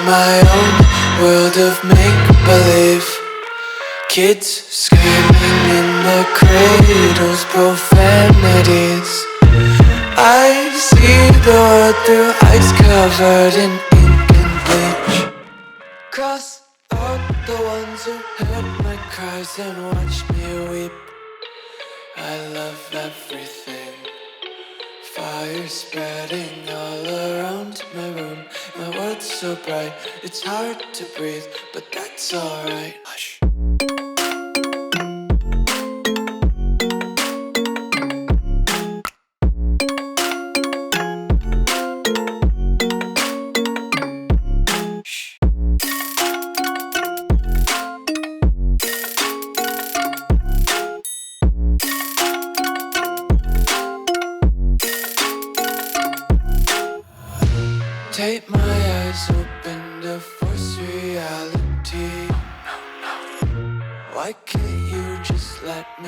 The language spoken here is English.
my own world of make-believe. Kids screaming in their cradles, profanities. I see the world through ice covered in ink and bleach. Cross out the ones who heard my cries and watched me weep. I love everything. Fire spreading all around my room. My world's so bright, it's hard to breathe, but that's alright. Hush. Take my eyes open to force reality. Why can't you just let me